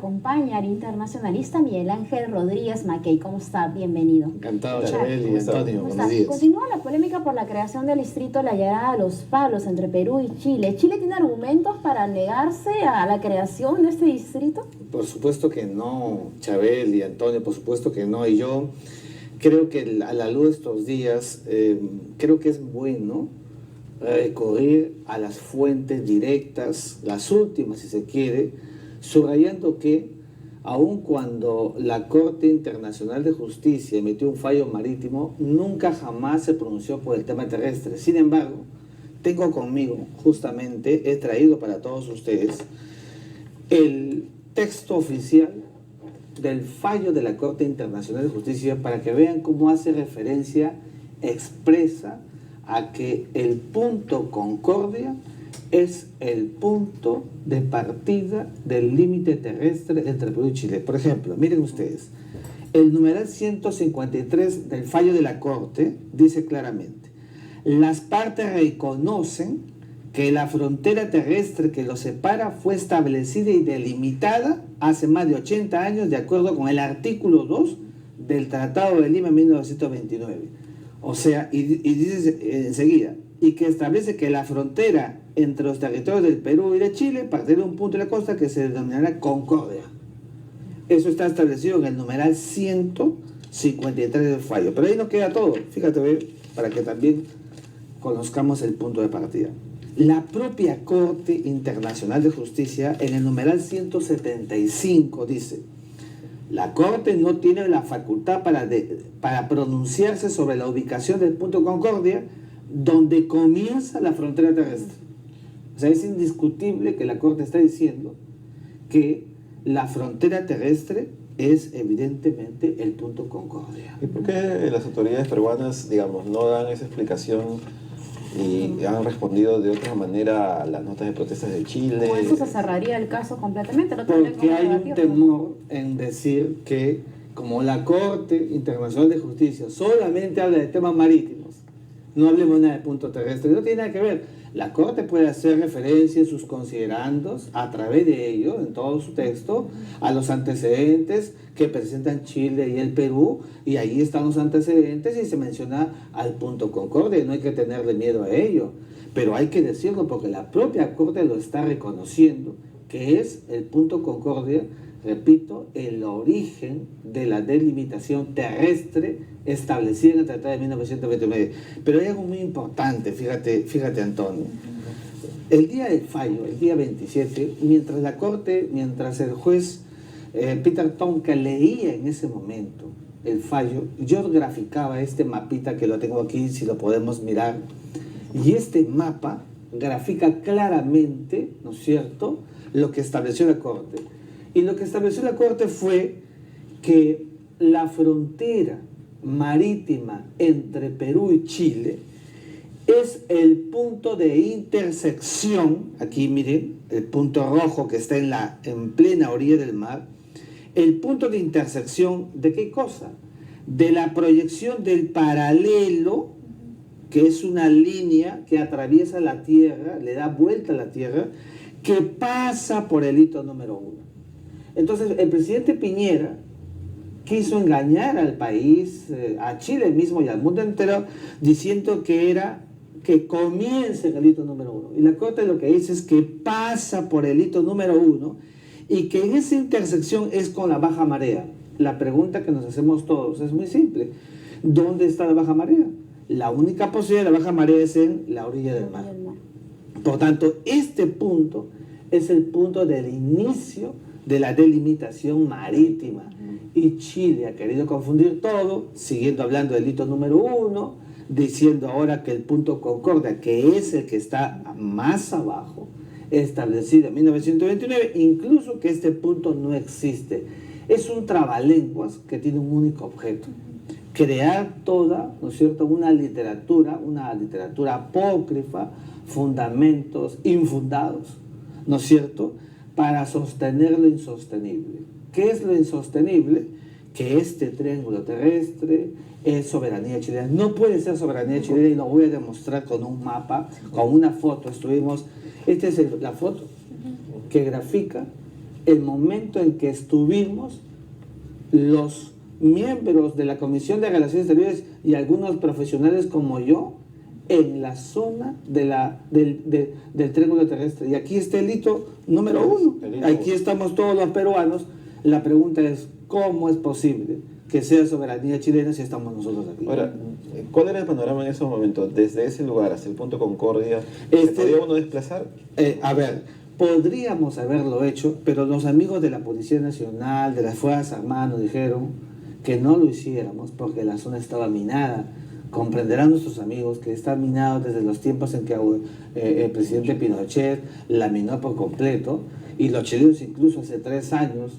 acompaña el internacionalista Miguel Ángel Rodríguez Mackey. ¿Cómo está? Bienvenido. Encantado, Chabeli y Antonio. Buenos días. Continúa la polémica por la creación del distrito La Llarada de los Palos entre Perú y Chile. ¿Chile tiene argumentos para negarse a la creación de este distrito? Por supuesto que no, Chabeli y Antonio, por supuesto que no. Y yo creo que a la luz de estos días, creo que es bueno recurrir a las fuentes directas, las últimas si se quiere, subrayando que aun cuando la Corte Internacional de Justicia emitió un fallo marítimo, nunca jamás se pronunció por el tema terrestre. Sin embargo, tengo conmigo, justamente, he traído para todos ustedes el texto oficial del fallo de la Corte Internacional de Justicia para que vean cómo hace referencia expresa a que el punto Concordia es el punto de partida del límite terrestre entre Perú y Chile. Por ejemplo, miren ustedes, el numeral 153 del fallo de la Corte dice claramente: las partes reconocen que la frontera terrestre que los separa fue establecida y delimitada hace más de 80 años de acuerdo con el artículo 2 del Tratado de Lima en 1929. O sea, y dice enseguida, y que establece que la frontera entre los territorios del Perú y de Chile partirá de un punto de la costa que se denominará Concordia. Eso está establecido en el numeral 153 del fallo. Pero ahí no queda todo. Fíjate, para que también conozcamos el punto de partida. La propia Corte Internacional de Justicia, en el numeral 175, dice: la Corte no tiene la facultad para pronunciarse sobre la ubicación del punto Concordia donde comienza la frontera terrestre. O sea, es indiscutible que la Corte está diciendo que la frontera terrestre es evidentemente el punto Concordia. ¿Y por qué las autoridades peruanas, digamos, no dan esa explicación y han respondido de otra manera a las notas de protestas de Chile? ¿O eso se cerraría el caso completamente? Porque hay un temor en decir que, como la Corte Internacional de Justicia solamente habla de temas marítimos, no hablemos nada de punto terrestre, no tiene nada que ver. La Corte puede hacer referencia en sus considerandos, a través de ello, en todo su texto, a los antecedentes que presentan Chile y el Perú, y ahí están los antecedentes y se menciona al punto Concordia, no hay que tenerle miedo a ello. Pero hay que decirlo porque la propia Corte lo está reconociendo, que es el punto Concordia, repito, el origen de la delimitación terrestre establecida en el Tratado de 1929. Pero hay algo muy importante, fíjate Antonio. El día del fallo, el día 27, mientras el juez Peter Tonka leía en ese momento el fallo, yo graficaba este mapita que lo tengo aquí, si lo podemos mirar, y este mapa grafica claramente, ¿no es cierto?, lo que estableció la Corte. Y lo que estableció la Corte fue que la frontera marítima entre Perú y Chile es el punto de intersección, aquí miren, el punto rojo que está en plena orilla del mar, el punto de intersección ¿de qué cosa? De la proyección del paralelo, que es una línea que atraviesa la Tierra, le da vuelta a la Tierra, que pasa por el hito número 1. Entonces, el presidente Piñera quiso engañar al país, a Chile mismo y al mundo entero, diciendo que comience en el hito número 1. Y la Corte lo que dice es que pasa por el hito número 1 y que en esa intersección es con la baja marea. La pregunta que nos hacemos todos es muy simple. ¿Dónde está la baja marea? La única posibilidad de la baja marea es en la orilla del mar. Por tanto, este punto es el punto del inicio de la delimitación marítima. Y Chile ha querido confundir todo, siguiendo hablando del hito número 1, diciendo ahora que el punto Concordia, que es el que está más abajo, establecido en 1929, incluso que este punto no existe. Es un trabalenguas que tiene un único objeto: crear toda, ¿no es cierto?, una literatura apócrifa, fundamentos infundados, ¿no es cierto?, para sostener lo insostenible. ¿Qué es lo insostenible? Que este triángulo terrestre es soberanía chilena. No puede ser soberanía chilena, y lo voy a demostrar con un mapa, con una foto. Esta es la foto que grafica el momento en que estuvimos los miembros de la Comisión de Relaciones Exteriores y algunos profesionales como yo en la zona del Triángulo Terrestre. Y aquí está el hito número 1. Aquí estamos todos los peruanos. La pregunta es, ¿cómo es posible que sea soberanía chilena si estamos nosotros aquí? Ahora, ¿cuál era el panorama en esos momentos? Desde ese lugar hasta el punto Concordia, ¿se podía uno desplazar? A ver, podríamos haberlo hecho, pero los amigos de la Policía Nacional, de las Fuerzas Armadas, nos dijeron que no lo hiciéramos porque la zona estaba minada. Comprenderán nuestros amigos que está minado desde los tiempos en que el presidente Pinochet la minó por completo, y los chilenos incluso hace 3 años,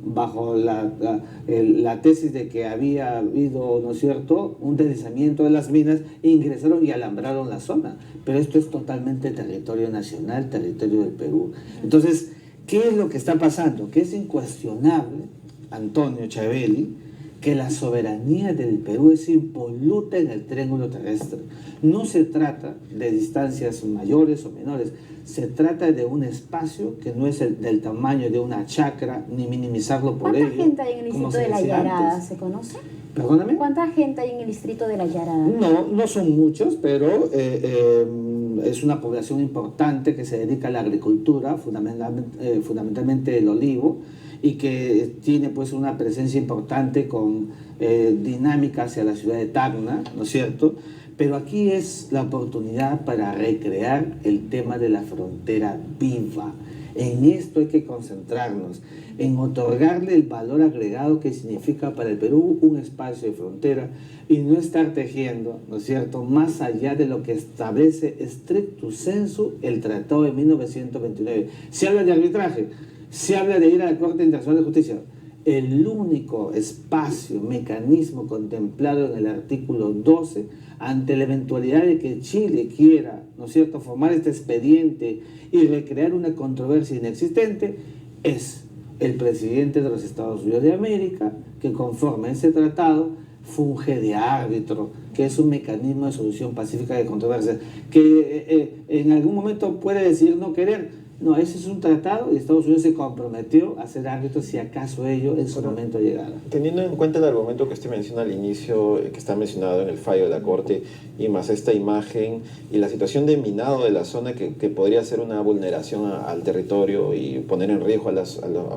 bajo la tesis de que había habido, ¿no es cierto?, un deslizamiento de las minas, ingresaron y alambraron la zona. Pero esto es totalmente territorio nacional, territorio del Perú. Entonces, ¿qué es lo que está pasando? Que es incuestionable, Antonio Chavelli, que la soberanía del Perú es impoluta en el Triángulo Terrestre. No se trata de distancias mayores o menores, se trata de un espacio que no es del tamaño de una chacra, ni minimizarlo por ello. ¿Cuánta gente hay en el distrito de La Yarada? ¿Se conoce? ¿Perdóname? ¿Cuánta gente hay en el distrito de La Yarada? No son muchos, pero es una población importante que se dedica a la agricultura, fundamentalmente el olivo, y que tiene pues una presencia importante con dinámica hacia la ciudad de Tacna, ¿no es cierto? Pero aquí es la oportunidad para recrear el tema de la frontera viva. En esto hay que concentrarnos, en otorgarle el valor agregado que significa para el Perú un espacio de frontera y no estar tejiendo, ¿no es cierto?, más allá de lo que establece stricto sensu el Tratado de 1929. Se habla de arbitraje, se habla de ir a la Corte Internacional de Justicia. El único espacio, mecanismo contemplado en el artículo 12, ante la eventualidad de que Chile quiera, ¿no es cierto?, formar este expediente y recrear una controversia inexistente, es el presidente de los Estados Unidos de América, que conforme a ese tratado funge de árbitro, que es un mecanismo de solución pacífica de controversias, que en algún momento puede decidir no querer. No, ese es un tratado y Estados Unidos se comprometió a ser árbitro si acaso ello en su momento llegara. Teniendo en cuenta el argumento que usted menciona al inicio, que está mencionado en el fallo de la Corte, y más esta imagen y la situación de minado de la zona que podría ser una vulneración al territorio y poner en riesgo a la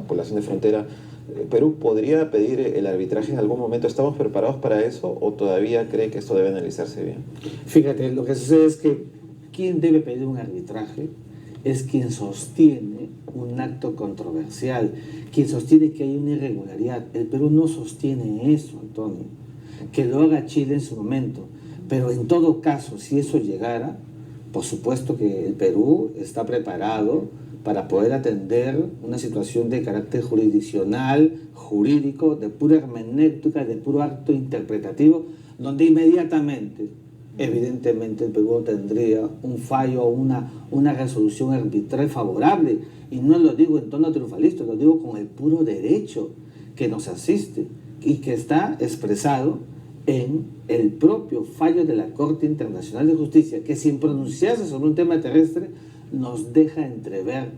población de frontera, ¿Perú podría pedir el arbitraje en algún momento? ¿Estamos preparados para eso o todavía cree que esto debe analizarse bien? Fíjate, lo que sucede es que quien debe pedir un arbitraje es quien sostiene un acto controversial, quien sostiene que hay una irregularidad. El Perú no sostiene eso, Antonio. Que lo haga Chile en su momento. Pero en todo caso, si eso llegara, por supuesto que el Perú está preparado para poder atender una situación de carácter jurisdiccional, jurídico, de pura hermenéutica, de puro acto interpretativo, donde inmediatamente, evidentemente, el Perú tendría un fallo, una resolución arbitral favorable. Y no lo digo en tono triunfalista, lo digo con el puro derecho que nos asiste y que está expresado en el propio fallo de la Corte Internacional de Justicia, que sin pronunciarse sobre un tema terrestre nos deja entrever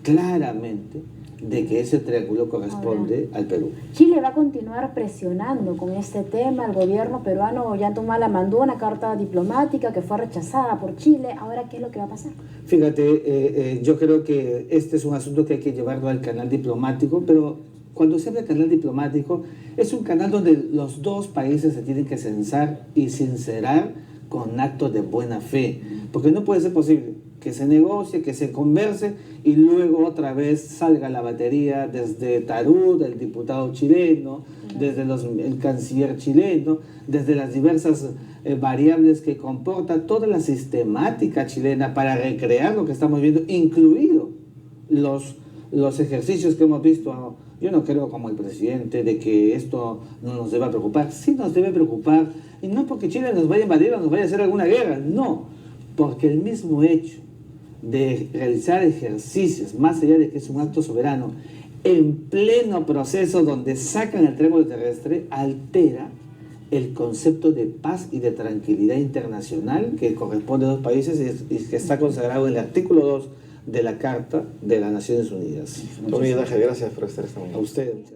claramente de que ese triángulo corresponde al Perú. Chile va a continuar presionando con este tema. El gobierno peruano, Ollanta mandó una carta diplomática que fue rechazada por Chile. Ahora, ¿qué es lo que va a pasar? Fíjate, yo creo que este es un asunto que hay que llevarlo al canal diplomático, pero cuando se habla de canal diplomático, es un canal donde los dos países se tienen que censar y sincerar con actos de buena fe, porque no puede ser posible que se negocie, que se converse y luego otra vez salga la batería desde Tarut, el diputado chileno, desde el canciller chileno, desde las diversas variables que comporta toda la sistemática chilena para recrear lo que estamos viendo, incluido los ejercicios que hemos visto. Yo no creo, como el presidente, de que esto no nos deba preocupar. Sí nos debe preocupar, y no porque Chile nos vaya a invadir o nos vaya a hacer alguna guerra, no, porque el mismo hecho de realizar ejercicios, más allá de que es un acto soberano, en pleno proceso donde sacan el triángulo terrestre, altera el concepto de paz y de tranquilidad internacional que corresponde a dos países y que está consagrado en el artículo 2 de la Carta de las Naciones Unidas. Don Miguel Ángel, gracias por estar esta mañana. A ustedes.